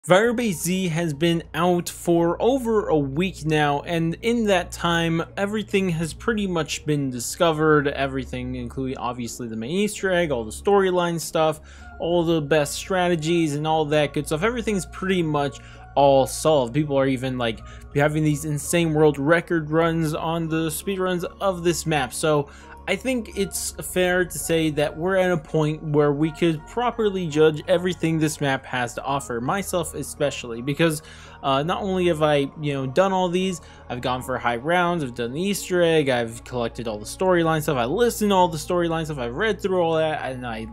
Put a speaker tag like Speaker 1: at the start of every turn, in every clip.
Speaker 1: Firebase Z has been out for over a week now, and in that time, everything has pretty much been discovered. Everything, including obviously the main Easter egg, all the storyline stuff, all the best strategies, and all that good stuff. Everything's pretty much all solved. People are even like having these insane world record runs on the speedruns of this map. So I think it's fair to say that we're at a point where we could properly judge everything this map has to offer, myself especially, because not only have I, done all these, I've gone for high rounds, I've done the Easter egg, I've collected all the storyline stuff, I listened to all the storyline stuff, I've read through all that, and I,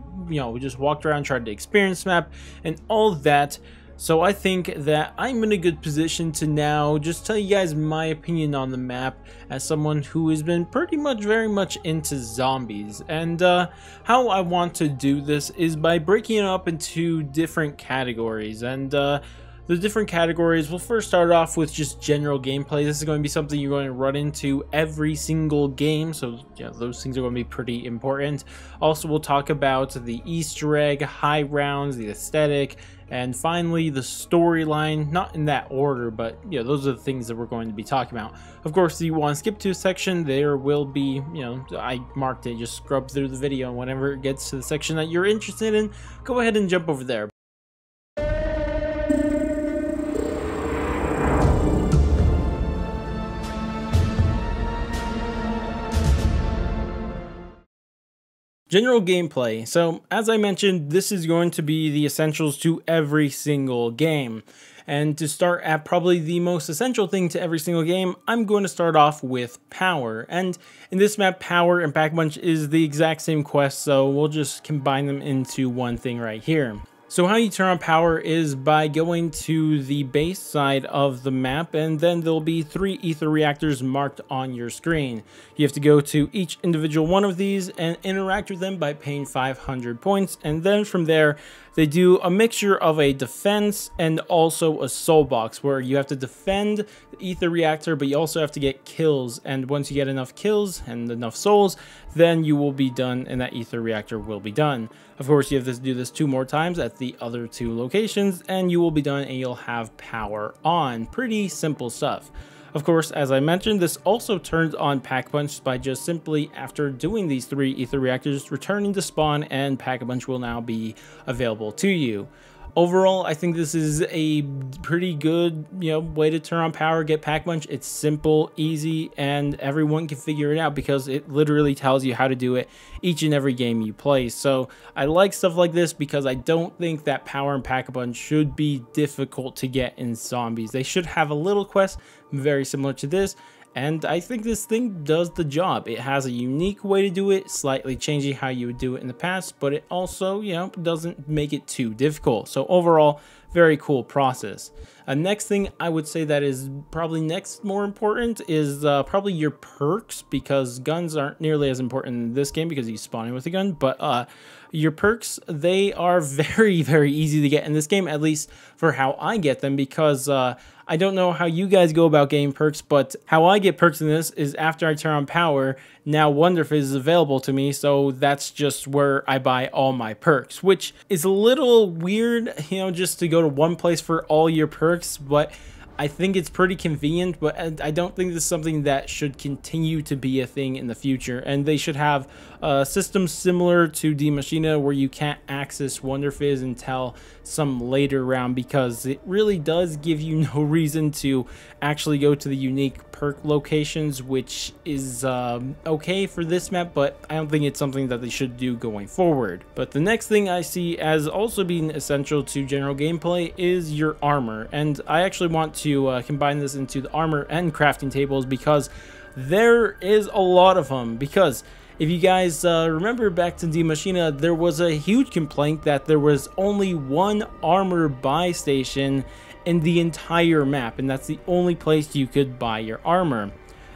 Speaker 1: just walked around, tried to experience the map, and all that. So I think that I'm in a good position to now just tell you guys my opinion on the map as someone who has been very much into zombies. And how I want to do this is by breaking it up into different categories. And the different categories, we'll first start off with just general gameplay. This is going to be something you're going to run into every single game, so those things are going to be pretty important. Also, we'll talk about the Easter egg, high rounds, the aesthetic, and finally the storyline. Not in that order, but those are the things that we're going to be talking about. Of course, if you want to skip to a section, there will be, I marked it, just scrub through the video, and whenever it gets to the section that you're interested in, go ahead and jump over there. General gameplay. So as I mentioned, this is going to be the essentials to every single game. And to start at probably the most essential thing to every single game, I'm going to start off with power. And in this map, power and Pack-a-Punch is the exact same quest, so we'll just combine them into one thing right here. So how you turn on power is by going to the base side of the map, and then there'll be 3 ether reactors marked on your screen. You have to go to each individual one of these and interact with them by paying 500 points, and then from there they do a mixture of a defense and also a soul box, where you have to defend the ether reactor, but you also have to get kills, and once you get enough kills and enough souls, then you will be done and that ether reactor will be done. Of course, you have to do this 2 more times at the other 2 locations, and you will be done and you'll have power on. Pretty simple stuff. Of course, as I mentioned, this also turns on Pack-a-Punch by just simply, after doing these 3 ether reactors, returning to spawn, and Pack-a-Punch will now be available to you. Overall, I think this is a pretty good, way to turn on power, get Pack-a-Punch. It's simple, easy, and everyone can figure it out because it literally tells you how to do it each and every game you play. So I like stuff like this because I don't think that power and Pack-a-Punch should be difficult to get in zombies. They should have a little quest very similar to this, and I think this thing does the job. It has a unique way to do it, slightly changing how you would do it in the past, but it also, doesn't make it too difficult. So overall, very cool process. Next thing I would say that is probably next more important is probably your perks, because guns aren't nearly as important in this game because you spawn in with a gun, but your perks, they are very easy to get in this game, at least for how I get them, because I don't know how you guys go about getting perks, but how I get perks in this is after I turn on power, now Wonder Fizz is available to me, so that's just where I buy all my perks, which is a little weird, just to go to one place for all your perks, but I think it's pretty convenient. But I don't think this is something that should continue to be a thing in the future, and they should have a system similar to Die Maschine where you can't access Wonder Fizz until some later round, because it really does give you no reason to actually go to the unique perk locations, which is okay for this map, but I don't think it's something that they should do going forward. But the next thing I see as also being essential to general gameplay is your armor, and I actually want to combine this into the armor and crafting tables, because there is a lot of them. Because if you guys remember back to Die Maschine, there was a huge complaint that there was only 1 armor buy station in the entire map, and that's the only place you could buy your armor.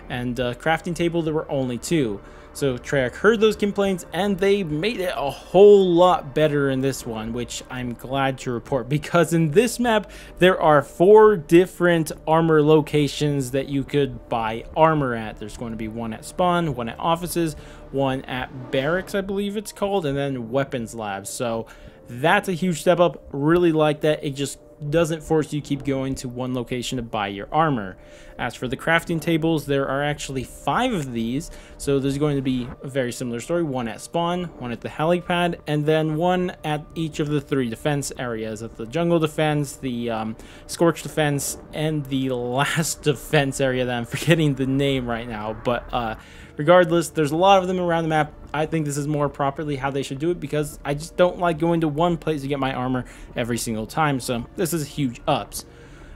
Speaker 1: And crafting table, there were only 2. So Treyarch heard those complaints, and they made it a whole lot better in this one, which I'm glad to report, because in this map there are 4 different armor locations that you could buy armor at. There's going to be 1 at spawn, 1 at offices, 1 at barracks, I believe it's called, and then weapons labs. So that's a huge step up. Really like that. It just doesn't force you to keep going to one location to buy your armor. As for the crafting tables, there are actually 5 of these, so there's going to be a very similar story: one at spawn, one at the helipad, and then one at each of the 3 defense areas: at the jungle defense, the scorch defense, and the last defense area that I'm forgetting the name right now. But regardless, there's a lot of them around the map. I think this is more properly how they should do it, because I just don't like going to one place to get my armor every single time, so this is huge ups.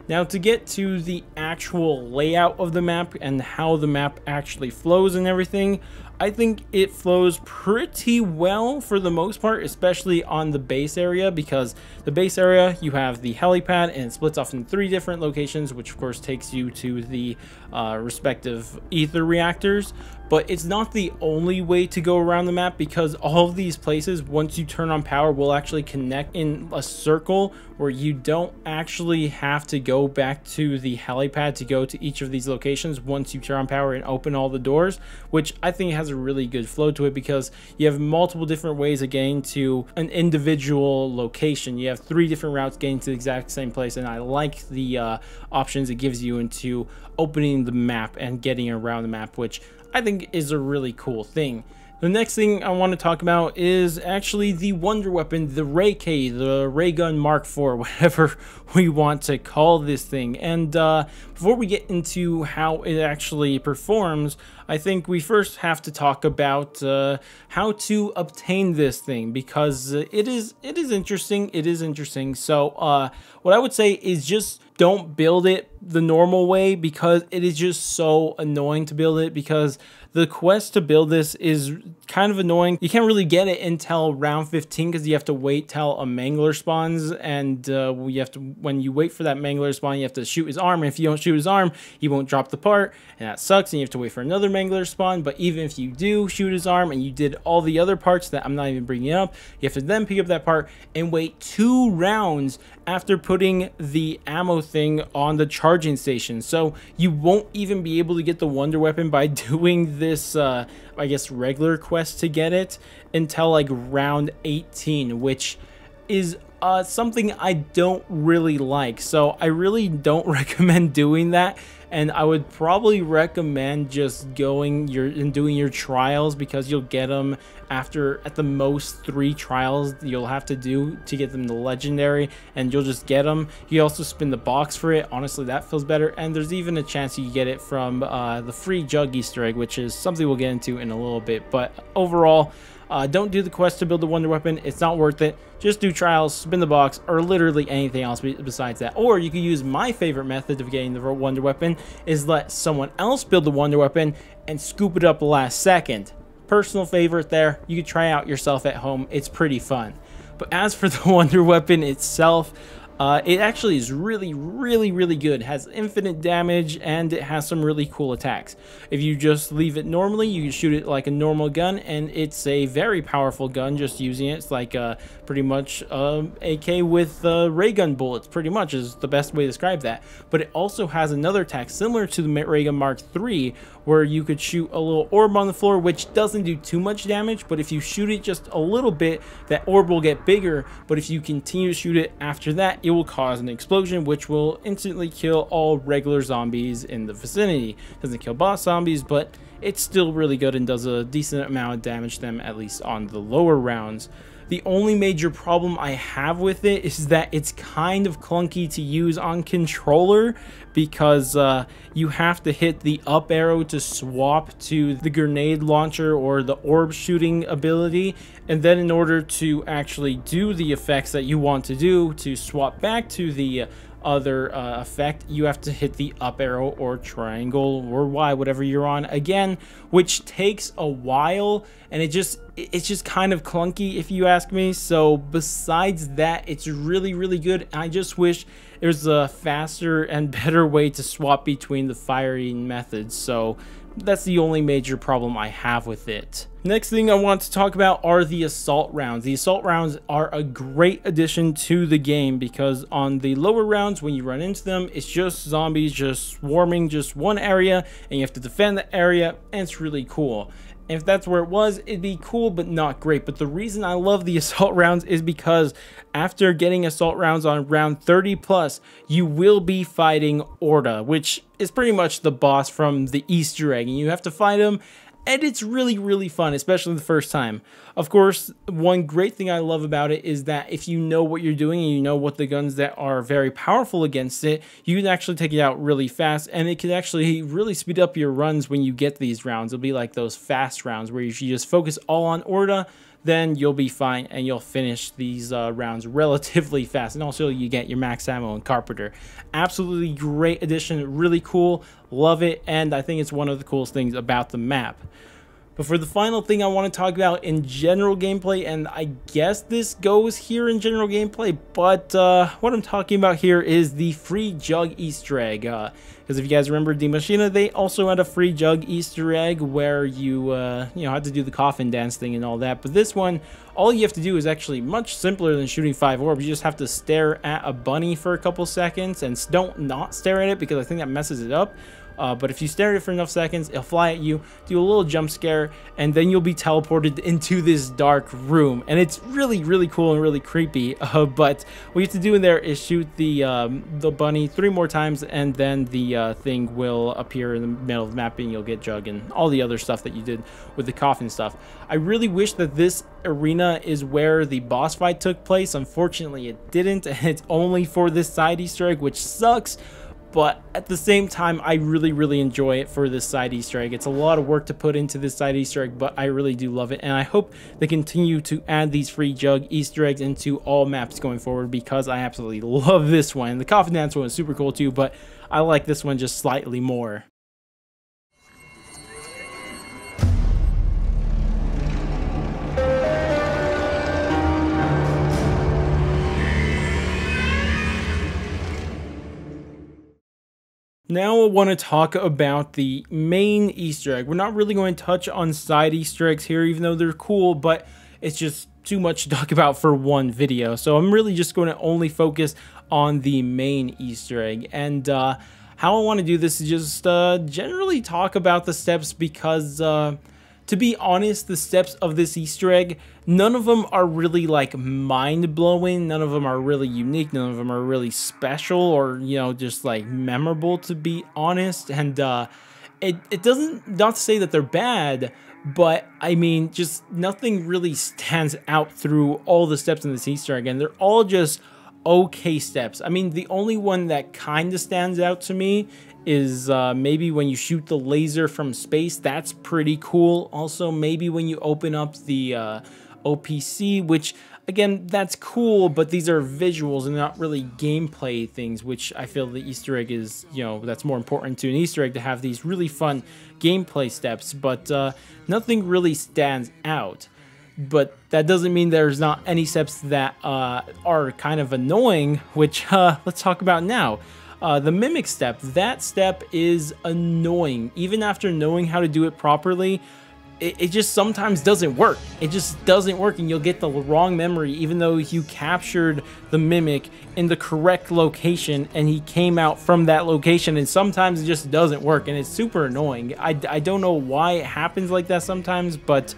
Speaker 1: Now, to get to the actual layout of the map and how the map actually flows and everything, I think it flows pretty well for the most part, especially on the base area, because the base area, you have the helipad and it splits off in 3 different locations, which of course takes you to the respective ether reactors. But it's not the only way to go around the map, because all of these places, once you turn on power, will actually connect in a circle where you don't actually have to go back to the helipad to go to each of these locations once you turn on power and open all the doors, which I think has a really good flow to it, because you have multiple different ways of getting to an individual location. You have 3 different routes getting to the exact same place, and I like the options it gives you into opening the map and getting around the map, which I think is a really cool thing. The next thing I want to talk about is actually the wonder weapon, the Ray K, the Ray Gun Mark IV, whatever we want to call this thing. And before we get into how it actually performs, I think we first have to talk about how to obtain this thing, because it is interesting. It is interesting. So what I would say is just don't build it the normal way, because it is just so annoying to build it, because the quest to build this is kind of annoying. You can't really get it until round 15, because you have to wait till a mangler spawns, and when you wait for that mangler to spawn, you have to shoot his arm, and if you don't shoot his arm, he won't drop the part, and that sucks, and you have to wait for another mangler spawn. But even if you do shoot his arm and you did all the other parts that I'm not even bringing up, you have to then pick up that part and wait 2 rounds after putting the ammo thing on the charging station. So you won't even be able to get the wonder weapon by doing this I guess regular quest to get it until like round 18, which is something I don't really like. So I really don't recommend doing that, and I would probably recommend just going and doing your trials, because you'll get them after at the most 3 trials you'll have to do to get them to legendary, and you'll just get them. You also spin the box for it. Honestly, that feels better, and there's even a chance you get it from the free jug Easter egg, which is something we'll get into in a little bit. But overall, don't do the quest to build the wonder weapon. It's not worth it. Just do trials, spin the box, or literally anything else besides that. Or you could use my favorite method of getting the wonder weapon, is let someone else build the wonder weapon and scoop it up last second. Personal favorite there. You could try out yourself at home. It's pretty fun. But as for the wonder weapon itself, it actually is really good. It has infinite damage, and it has some really cool attacks. If you just leave it normally, you can shoot it like a normal gun, and it's a very powerful gun just using it. It's like pretty much AK with ray gun bullets, pretty much is the best way to describe that. But it also has another attack similar to the Ray Gun Mark III, where you could shoot a little orb on the floor, which doesn't do too much damage, but if you shoot it just a little bit, that orb will get bigger. But if you continue to shoot it after that, it will cause an explosion, which will instantly kill all regular zombies in the vicinity. Doesn't kill boss zombies, but it's still really good and does a decent amount of damage to them, at least on the lower rounds. The only major problem I have with it is that it's kind of clunky to use on controller, because you have to hit the up arrow to swap to the grenade launcher or the orb shooting ability, and then in order to actually do the effects that you want to do to swap back to the other effect, you have to hit the up arrow or triangle or Y, whatever you're on again, which takes a while, and it's just kind of clunky if you ask me. So besides that, it's really good. I just wish there's a faster and better way to swap between the firing methods. So that's the only major problem I have with it. Next thing I want to talk about are the assault rounds. The assault rounds are a great addition to the game, because on the lower rounds, when you run into them, it's just zombies just swarming just one area, and you have to defend the area, and it's really cool. If that's where it was, it'd be cool, but not great. But the reason I love the assault rounds is because after getting assault rounds on round 30 plus, you will be fighting Orda, which is pretty much the boss from the Easter egg, and you have to fight him. And it's really, really fun, especially the first time. Of course, one great thing I love about it is that if you know what you're doing and you know what the guns that are very powerful against it, you can actually take it out really fast, and it can actually really speed up your runs when you get these rounds. It'll be like those fast rounds where if you just focus all on Orda, then you'll be fine and you'll finish these rounds relatively fast. And also you get your max ammo and Carpenter. Absolutely great addition, really cool, love it, and I think it's one of the coolest things about the map. But for the final thing I want to talk about in general gameplay, and I guess this goes here in general gameplay, but what I'm talking about here is the free jug Easter egg. Because if you guys remember Die Maschine, they also had a free jug Easter egg where you had to do the coffin dance thing and all that. But this one, all you have to do is actually much simpler than shooting 5 orbs. You just have to stare at a bunny for a couple seconds, and don't not stare at it because I think that messes it up. But if you stare at it for enough seconds, it'll fly at you, do a little jump scare, and then you'll be teleported into this dark room. And it's really, really cool and really creepy. But what you have to do in there is shoot the bunny 3 more times, and then the thing will appear in the middle of the map, and you'll get Jug and all the other stuff that you did with the coffin stuff. I really wish that this arena is where the boss fight took place. Unfortunately, it didn't, and it's only for this side Easter egg, which sucks. But at the same time, I really, really enjoy it for this side Easter egg. It's a lot of work to put into this side Easter egg, but I really do love it. And I hope they continue to add these free jug Easter eggs into all maps going forward, because I absolutely love this one. The coffin dance one is super cool too, but I like this one just slightly more. Now I want to talk about the main Easter egg. We're not really going to touch on side Easter eggs here, even though they're cool, but it's just too much to talk about for one video. So I'm really just going to only focus on the main Easter egg. And how I want to do this is just generally talk about the steps, because to be honest, the steps of this Easter egg, none of them are really like mind-blowing, none of them are really unique, none of them are really special or, you know, just like memorable, to be honest. And it doesn't, not to say that they're bad, but I mean, just nothing really stands out through all the steps in this Easter egg, and they're all just okay steps. I mean, the only one that kind of stands out to me is maybe when you shoot the laser from space. That's pretty cool. Also, maybe when you open up the OPC, which again, that's cool, but these are visuals and not really gameplay things, which I feel the Easter egg is, you know, that's more important to an Easter egg, to have these really fun gameplay steps. But nothing really stands out. But that doesn't mean there's not any steps that are kind of annoying, which let's talk about now. The mimic step, that step is annoying. Even after knowing how to do it properly, it just sometimes doesn't work. It just doesn't work, and you'll get the wrong memory, even though you captured the mimic in the correct location and he came out from that location, and sometimes it just doesn't work, and it's super annoying. I don't know why it happens like that sometimes, but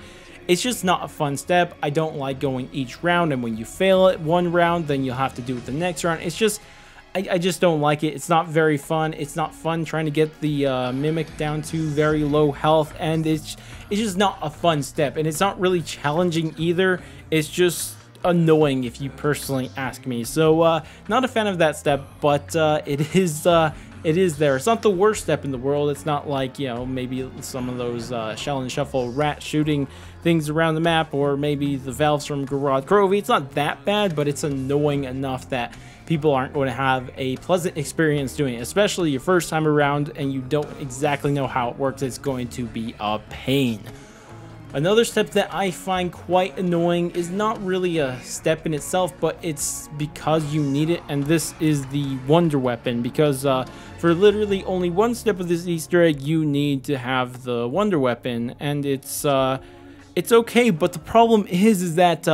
Speaker 1: it's just not a fun step. I don't like going each round, and when you fail it one round, then you'll have to do it the next round. It's just, I just don't like it. It's not very fun. It's not fun trying to get the mimic down to very low health, and it's just not a fun step, and it's not really challenging either. It's just annoying, if you personally ask me. So not a fan of that step, but it is there. It's not the worst step in the world. It's not like, you know, maybe some of those shell and shuffle rat shooting things around the map, or maybe the valves from Garage Grove. It's not that bad, but it's annoying enough that people aren't going to have a pleasant experience doing it, especially your first time around and you don't exactly know how it works. It's going to be a pain. Another step that I find quite annoying is not really a step in itself, but it's because you need it, and this is the Wonder Weapon, because for literally only one step of this Easter egg, you need to have the Wonder Weapon, and it's okay, but the problem is that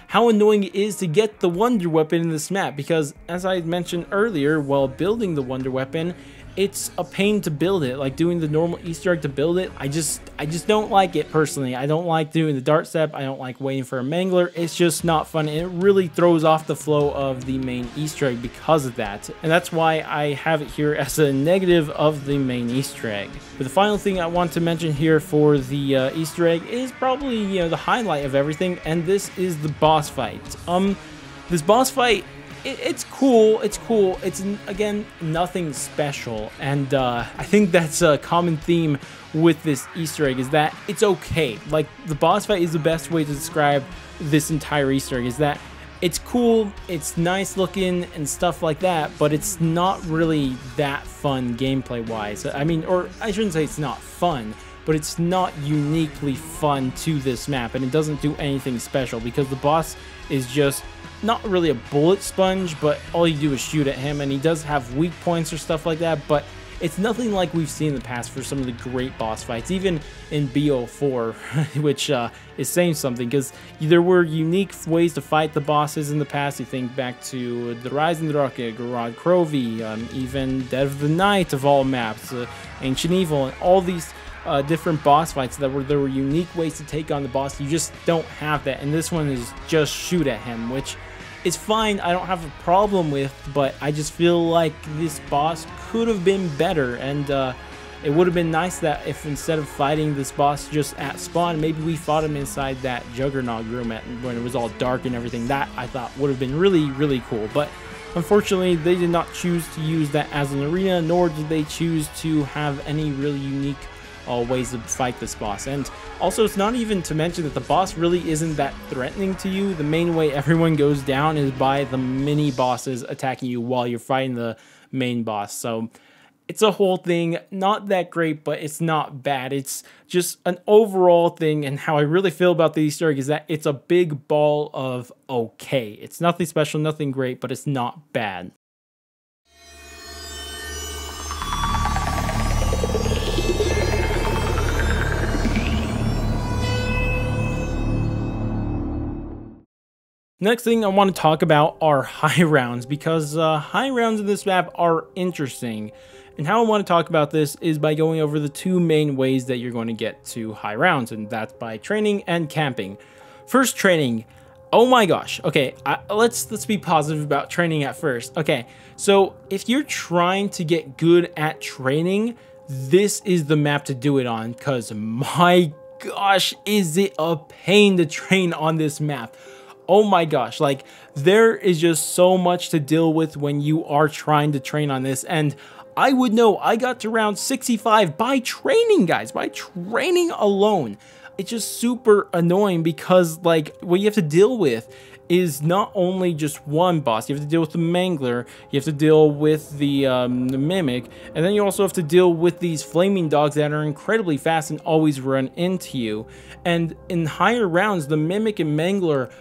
Speaker 1: how annoying it is to get the Wonder Weapon in this map, because as I mentioned earlier, while building the Wonder Weapon, it's a pain to build it. Like doing the normal Easter egg to build it, I just don't like it personally. I don't like doing the dart step. I don't like waiting for a mangler. It's just not fun, and it really throws off the flow of the main Easter egg because of that. And that's why I have it here as a negative of the main Easter egg. But the final thing I want to mention here for the Easter egg is probably, you know, the highlight of everything, and this is the boss fight. This boss fight, it's cool. It's again nothing special, and I think that's a common theme with this Easter egg, is that it's okay. Like, the boss fight is the best way to describe this entire Easter egg, is that it's cool, it's nice looking and stuff like that, but it's not really that fun gameplay wise. I mean, or I shouldn't say it's not fun, but it's not uniquely fun to this map, and it doesn't do anything special because the boss is just not really a bullet sponge, but all you do is shoot at him, and he does have weak points or stuff like that, but it's nothing like we've seen in the past for some of the great boss fights, even in BO4, which is saying something, because there were unique ways to fight the bosses in the past. You think back to the Rising Rocket, Garad Krovi, even Dead of the Night of all maps, Ancient Evil, and all these different boss fights there were unique ways to take on the boss. You just don't have that, and this one is just shoot at him, which is fine. I don't have a problem with, but I just feel like this boss could have been better, and it would have been nice that if instead of fighting this boss just at spawn, maybe we fought him inside that Juggernaut room when it was all dark and everything. That I thought would have been really, really cool, but unfortunately they did not choose to use that as an arena, nor did they choose to have any really unique ways to fight this boss. And also, it's not even to mention that the boss really isn't that threatening to you. The main way everyone goes down is by the mini bosses attacking you while you're fighting the main boss. So it's a whole thing, not that great, but it's not bad. It's just an overall thing, and how I really feel about the Easter egg is that it's a big ball of okay. It's nothing special, nothing great, but it's not bad. Next thing I want to talk about are high rounds, because high rounds in this map are interesting. And how I want to talk about this is by going over the two main ways that you're going to get to high rounds, and that's by training and camping. First, training. Oh my gosh. Okay, let's be positive about training at first. Okay, so if you're trying to get good at training, this is the map to do it on, because my gosh, is it a pain to train on this map. Oh my gosh, like, there is just so much to deal with when you are trying to train on this, and I would know I got to round 65 by training, guys, by training alone. It's just super annoying because, like, what you have to deal with is not only just one boss. You have to deal with the Mangler, you have to deal with the Mimic, and then you also have to deal with these flaming dogs that are incredibly fast and always run into you. And in higher rounds, the Mimic and Mangler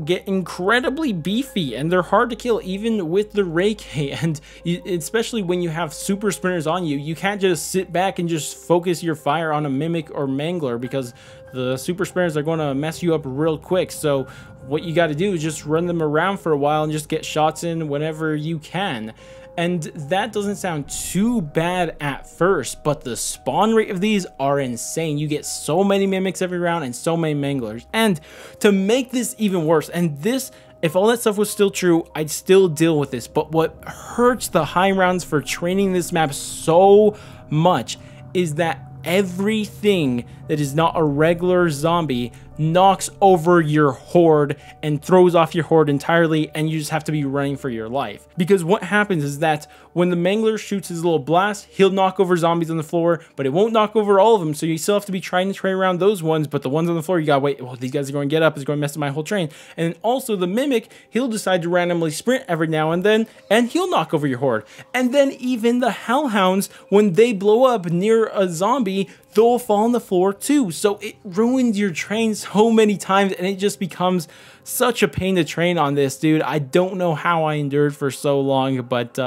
Speaker 1: get incredibly beefy, and they're hard to kill even with the Ray K, and especially when you have super sprinters on you. You can't just sit back and just focus your fire on a Mimic or Mangler, because the super sprinters are going to mess you up real quick. So what you got to do is just run them around for a while and just get shots in whenever you can. And that doesn't sound too bad at first, but the spawn rate of these are insane. You get so many Mimics every round and so many Manglers. And to make this even worse, and this, if all that stuff was still true, I'd still deal with this, but what hurts the high rounds for training this map so much is that everything that is not a regular zombie knocks over your horde and throws off your horde entirely, and you just have to be running for your life. Because what happens is that when the Mangler shoots his little blast, he'll knock over zombies on the floor, but it won't knock over all of them, so you still have to be trying to train around those ones, but the ones on the floor, you gotta wait, well, these guys are going to get up, it's going to mess up my whole train. And also the Mimic, he'll decide to randomly sprint every now and then, and he'll knock over your horde. And then even the Hellhounds, when they blow up near a zombie, they'll fall on the floor too. So it ruins your train so many times, and it just becomes such a pain to train on this, dude. I don't know how I endured for so long, but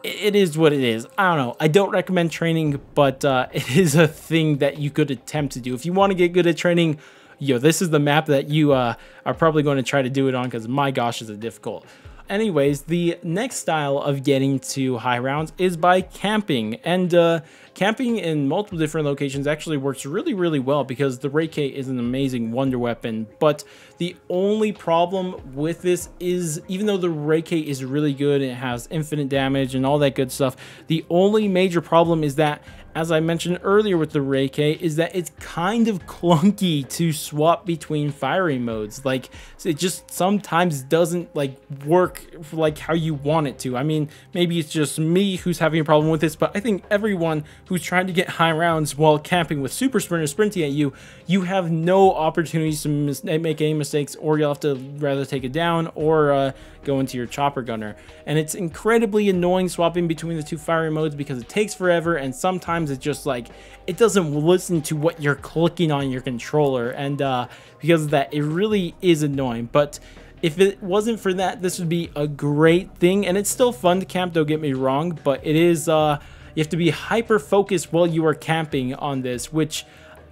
Speaker 1: it is what it is. I don't know. I don't recommend training, but it is a thing that you could attempt to do. If you want to get good at training, yo, this is the map that you are probably going to try to do it on, because my gosh, is it difficult. Anyways, the next style of getting to high rounds is by camping, and camping in multiple different locations actually works really, really well because the Ray K is an amazing wonder weapon. But the only problem with this is, even though the Ray K is really good and it has infinite damage and all that good stuff, the only major problem is that, as I mentioned earlier with the Ray K, is that it's kind of clunky to swap between firing modes. Like, it just sometimes doesn't like work like how you want it to. I mean, maybe it's just me who's having a problem with this, but I think everyone who's trying to get high rounds while camping with Super Sprinter sprinting at you, you have no opportunities to make any mistakes, or you'll have to rather take it down or go into your chopper gunner. And it's incredibly annoying swapping between the two firing modes because it takes forever, and sometimes it's just like it doesn't listen to what you're clicking on your controller, and because of that, it really is annoying. But if it wasn't for that, this would be a great thing. And it's still fun to camp, don't get me wrong, but it is you have to be hyper focused while you are camping on this, which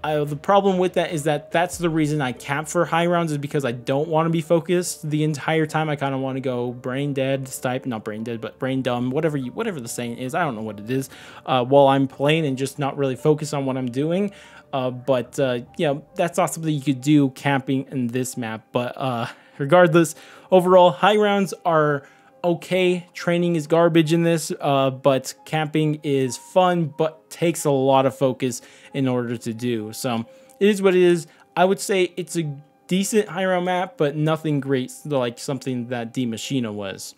Speaker 1: the problem with that is that that's the reason I camp for high rounds, is because I don't want to be focused the entire time. I kind of want to go brain dead type, not brain dead, but brain dumb, whatever the saying is. I don't know what it is, while I'm playing and just not really focus on what I'm doing. But you know, that's not something you could do camping in this map. But regardless, overall, high rounds are okay. Training is garbage in this, but camping is fun, but takes a lot of focus in order to do. So it is what it is. I would say it's a decent high round map, but nothing great like something that Die Maschine was.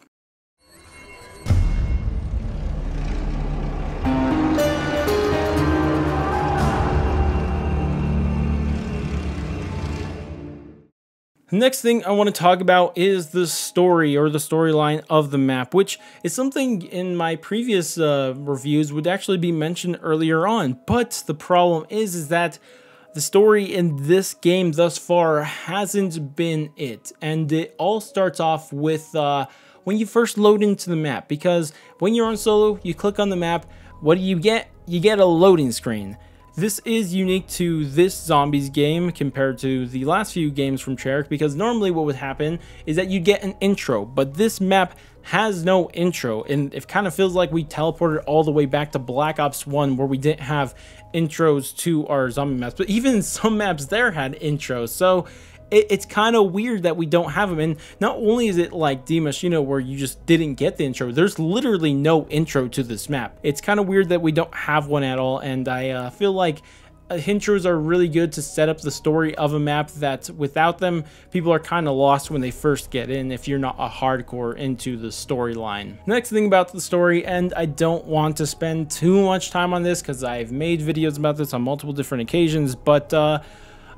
Speaker 1: The next thing I want to talk about is the story, or the storyline of the map, which is something in my previous reviews would actually be mentioned earlier on. But the problem is that the story in this game thus far hasn't been it. And it all starts off with when you first load into the map, because when you're on solo, you click on the map, what do you get? You get a loading screen. This is unique to this Zombies game compared to the last few games from Treyarch, because normally what would happen is that you get an intro, but this map has no intro, and it kind of feels like we teleported all the way back to Black Ops 1, where we didn't have intros to our zombie maps, but even some maps there had intros. So it's kind of weird that we don't have them. And not only is it like Die Maschine, where you just didn't get the intro, there's literally no intro to this map. It's kind of weird that we don't have one at all, and I feel like intros are really good to set up the story of a map, that without them, people are kind of lost when they first get in if you're not a hardcore into the storyline. Next thing about the story, and I don't want to spend too much time on this because I've made videos about this on multiple different occasions, but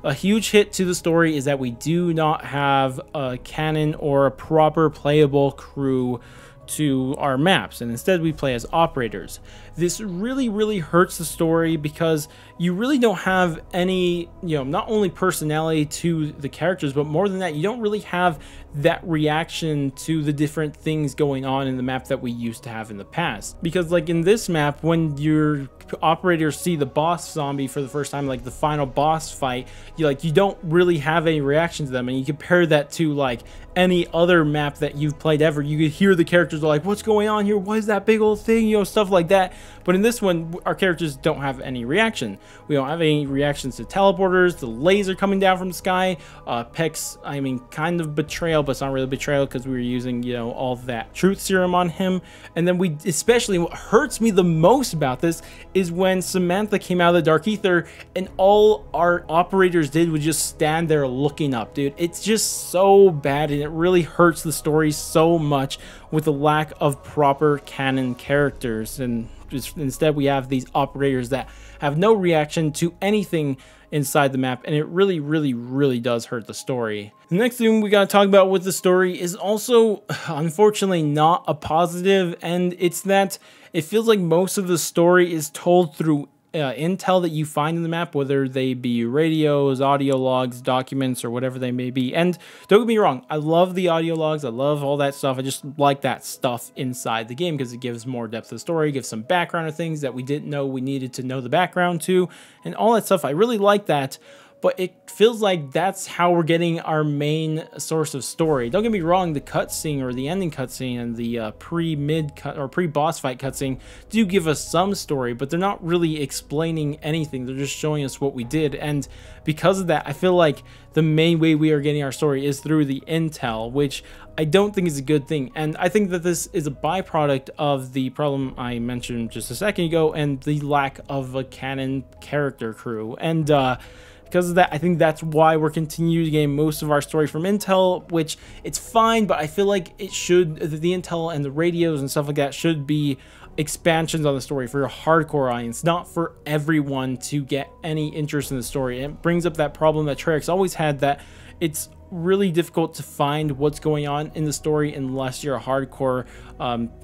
Speaker 1: a huge hit to the story is that we do not have a canon or a proper playable crew to our maps, and instead we play as operators. This really hurts the story because you really don't have any, not only personality to the characters, but more than that, you don't really have that reaction to the different things going on in the map that we used to have in the past. Because like in this map, when your operators see the boss zombie for the first time, like the final boss fight, you don't really have any reaction to them. And you compare that to like any other map that you've played ever, you could hear the characters are like, what's going on here? What is that big old thing? Stuff like that. But in this one, our characters don't have any reaction. We don't have any reactions to teleporters, the laser coming down from the sky, Peck's, kind of betrayal, but it's not really betrayal because we were using, all that truth serum on him. And then especially what hurts me the most about this is when Samantha came out of the Dark Ether and all our operators did was just stand there looking up, dude. It's just so bad, and it really hurts the story so much with the lack of proper canon characters. And instead we have these operators that have no reaction to anything inside the map, and it really does hurt the story. The next thing we gotta talk about with the story is also unfortunately not a positive, and it's that it feels like most of the story is told through intel that you find in the map, whether they be radios, audio logs, documents, or whatever they may be. And don't get me wrong, I love the audio logs, I love all that stuff. I just like that stuff inside the game because it gives more depth to the story, gives some background of things that we didn't know we needed to know the background to, and all that stuff. I really like that. but it feels like that's how we're getting our main source of story. Don't get me wrong, the cutscene or the ending cutscene and the pre-boss fight cutscene do give us some story, but they're not really explaining anything. They're just showing us what we did, and because of that, I feel like the main way we are getting our story is through the intel, which I don't think is a good thing. And I think that this is a byproduct of the problem I mentioned just a second ago and the lack of a canon character crew. And because of that, I think that's why we're continuing to gain most of our story from intel, which it's fine, but I feel like it should, the intel and the radios and stuff like that should be expansions on the story for a hardcore audience, not for everyone to get any interest in the story. And it brings up that problem that Treyarch's always had, that it's really difficult to find what's going on in the story unless you're a hardcore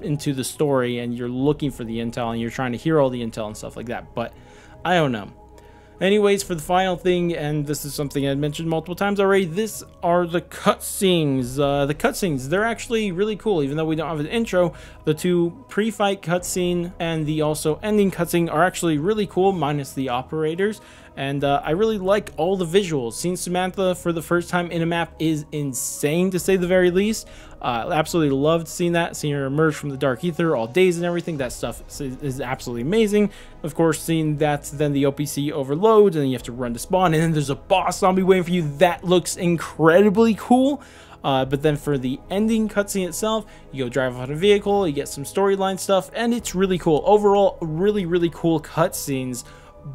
Speaker 1: into the story and you're looking for the intel and you're trying to hear all the intel and stuff like that. But I don't know. Anyways, for the final thing, and this is something I mentioned multiple times already, this are the cutscenes. The cutscenes, they're actually really cool, even though we don't have an intro. The two pre-fight cutscene and the also ending cutscene are actually really cool, minus the operators. And I really like all the visuals. Seeing Samantha for the first time in a map is insane, to say the very least. Absolutely loved seeing that, seeing her emerge from the dark ether, all days and everything. That stuff is absolutely amazing. Of course, seeing that then the OPC overloads and then you have to run to spawn, and then there's a boss zombie waiting for you. That looks incredibly cool. But then for the ending cutscene itself, you go drive on a vehicle, you get some storyline stuff, and it's really cool. Overall, really cool cutscenes.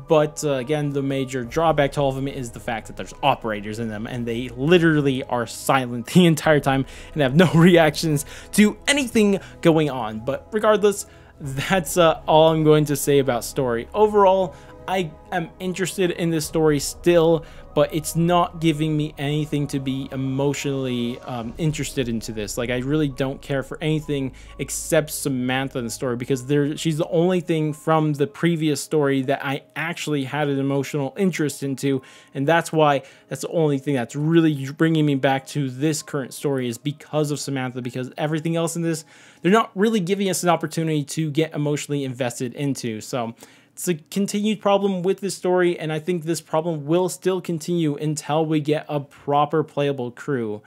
Speaker 1: But again, the major drawback to all of them is the fact that there's operators in them, and they literally are silent the entire time and have no reactions to anything going on. But regardless, that's all I'm going to say about story. Overall, I am interested in this story still, but it's not giving me anything to be emotionally interested into this. Like, I really don't care for anything except Samantha in the story, because she's the only thing from the previous story that I actually had an emotional interest into, and that's why that's the only thing that's really bringing me back to this current story, is because of Samantha. Because everything else in this, they're not really giving us an opportunity to get emotionally invested into. So it's a continued problem with this story, and I think this problem will still continue until we get a proper playable crew.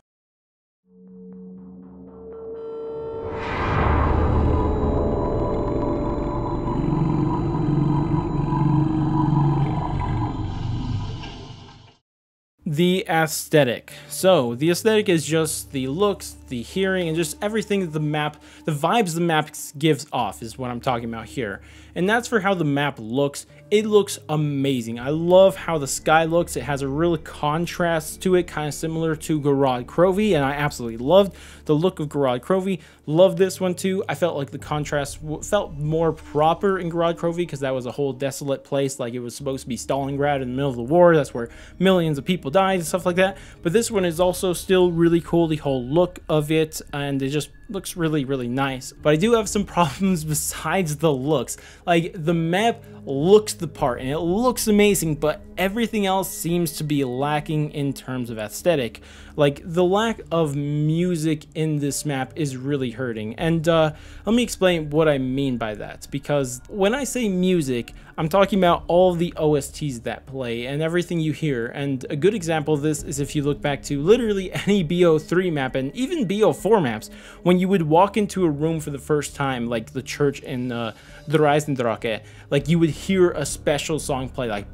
Speaker 1: The aesthetic. So the aesthetic is just the looks, the hearing, and just everything that the vibes the map gives off is what I'm talking about here. And that's for how the map looks. It looks amazing. I love how the sky looks. It has a real contrast to it, kind of similar to Gorod Krovi, and I absolutely loved the look of Gorod Krovi. Love this one too. I felt like the contrast felt more proper in Gorod Krovi, because that was a whole desolate place, like it was supposed to be Stalingrad in the middle of the war. That's where millions of people died and stuff like that. But this one is also still really cool, the whole look of it, and it just looks really nice. But I do have some problems besides the looks. Like, the map looks the part and it looks amazing, but everything else seems to be lacking in terms of aesthetic. Like, the lack of music in this map is really hurting, and let me explain what I mean by that. Because when I say music, I'm talking about all of the OSTs that play and everything you hear. And a good example of this is if you look back to literally any BO3 map and even BO4 maps, when you would walk into a room for the first time, like the church in the Reisendrache, like you would hear a special song play, like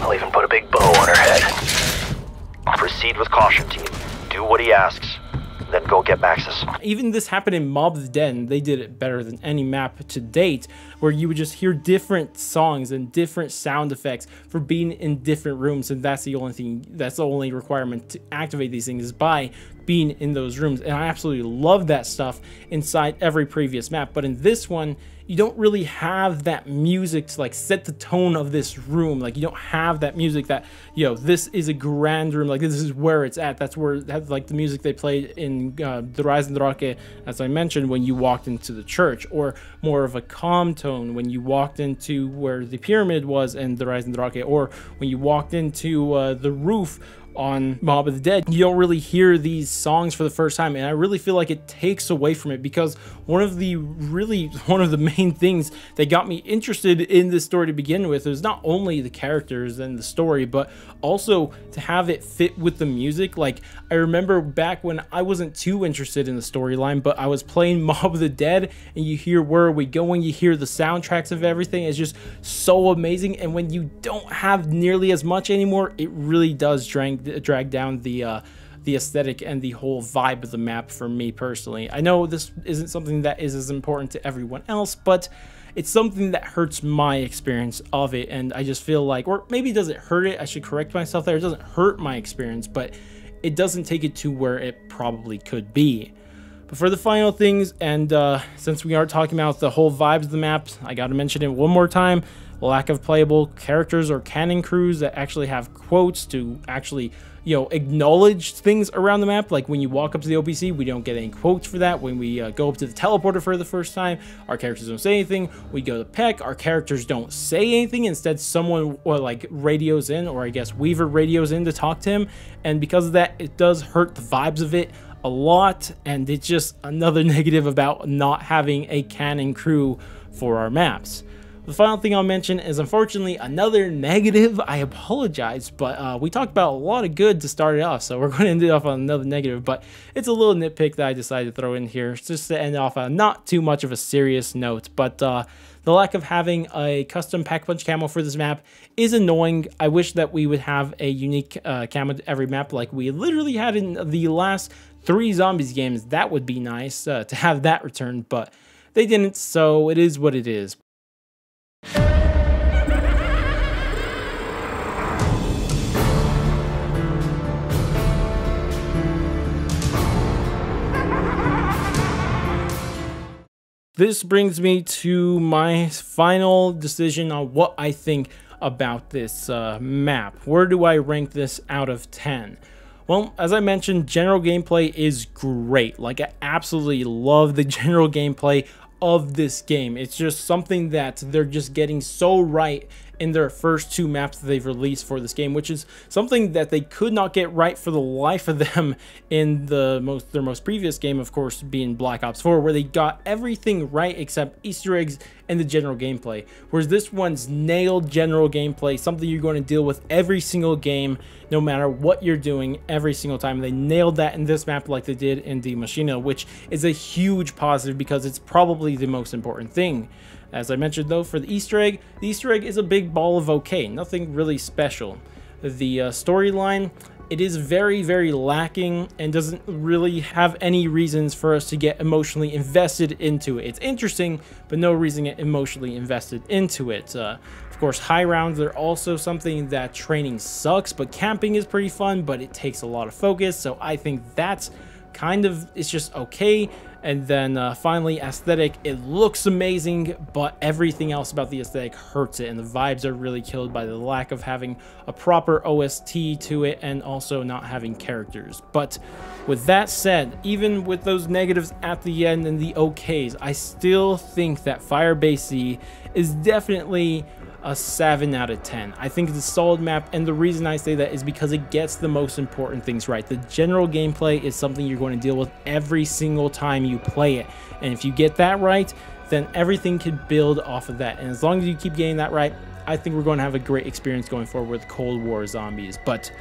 Speaker 2: I'll even put a big bow on her head. Proceed with caution, team. Do what he asks, then go get Maxis.
Speaker 1: Even this happened in Mob of the Dead, and they did it better than any map to date, where you would just hear different songs and different sound effects for being in different rooms, and that's the only thing, that's the only requirement to activate these things, is by being in those rooms. And I absolutely love that stuff inside every previous map. But in this one, you don't really have that music to like set the tone of this room. Like, you don't have that music that, yo, this is a grand room, like this is where it's at. That's where, that's like the music they played in the Reisendrache, as I mentioned, when you walked into the church, or more of a calm tone when you walked into where the pyramid was in the Reisendrache, or when you walked into the roof on Mob of the Dead, you don't really hear these songs for the first time, and I really feel like it takes away from it, because one of the main things that got me interested in this story to begin with is not only the characters and the story, but also to have it fit with the music. Like, I remember back when I wasn't too interested in the storyline, but I was playing Mob of the Dead, and you hear Where Are We Going, you hear the soundtracks of everything. It's just so amazing, and when you don't have nearly as much anymore, it really does drag down the aesthetic and the whole vibe of the map for me personally. I know this isn't something that is as important to everyone else, but it's something that hurts my experience of it, and I just feel like, or maybe it doesn't hurt it, I should correct myself there, it doesn't hurt my experience, but it doesn't take it to where it probably could be. But for the final things, and since we are talking about the whole vibes of the maps, I gotta mention it one more time: lack of playable characters or cannon crews that actually have quotes to actually, you know, acknowledge things around the map. Like when you walk up to the OPC, we don't get any quotes for that. When we go up to the teleporter for the first time, our characters don't say anything. We go to Peck, our characters don't say anything. Instead, someone like radios in, or I guess Weaver radios in to talk to him. And because of that, it does hurt the vibes of it a lot, and it's just another negative about not having a cannon crew for our maps. The final thing I'll mention is, unfortunately, another negative. I apologize, but we talked about a lot of good to start it off, so we're going to end it off on another negative, but it's a little nitpick that I decided to throw in here just to end off on not too much of a serious note. But the lack of having a custom Pack-a-Punch camo for this map is annoying. I wish that we would have a unique camo to every map like we literally had in the last 3 Zombies games. That would be nice to have that returned, but they didn't, so it is what it is. This brings me to my final decision on what I think about this map. Where do I rank this out of 10? Well, as I mentioned, general gameplay is great. Like, I absolutely love the general gameplay of this game. It's just something that they're just getting so right in their first 2 maps that they've released for this game, which is something that they could not get right for the life of them in their most previous game, of course, being Black Ops 4, where they got everything right except Easter eggs and the general gameplay. Whereas this one's nailed general gameplay, something you're going to deal with every single game, no matter what you're doing, every single time. They nailed that in this map like they did in the Machina, which is a huge positive because it's probably the most important thing. As I mentioned though, for the Easter egg is a big ball of okay, nothing really special. The storyline, it is very, very lacking and doesn't really have any reasons for us to get emotionally invested into it. It's interesting, but no reason to get emotionally invested into it. Of course, high rounds are also something that training sucks, but camping is pretty fun, but it takes a lot of focus, so I think that's kind of, it's just okay. And then finally, aesthetic, it looks amazing, but everything else about the aesthetic hurts it, and the vibes are really killed by the lack of having a proper OST to it and also not having characters. But with that said, even with those negatives at the end and the okays, I still think that Firebase Z is definitely a 7 out of 10. I think it's a solid map, and the reason I say that is because it gets the most important things right. The general gameplay is something you're going to deal with every single time you play it, and if you get that right, then everything can build off of that. And as long as you keep getting that right, I think we're going to have a great experience going forward with Cold War Zombies. But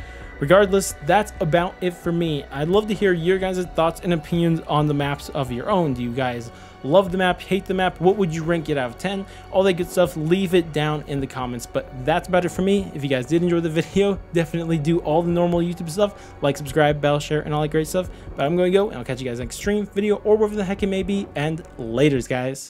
Speaker 1: regardless, that's about it for me. I'd love to hear your guys' thoughts and opinions on the maps of your own. Do you guys love the map, hate the map? What would you rank it out of 10? All that good stuff, leave it down in the comments. But that's about it for me. If you guys did enjoy the video, definitely do all the normal YouTube stuff, like, subscribe, bell, share, and all that great stuff. But I'm going to go, and I'll catch you guys next stream, video, or whatever the heck it may be, and laters, guys.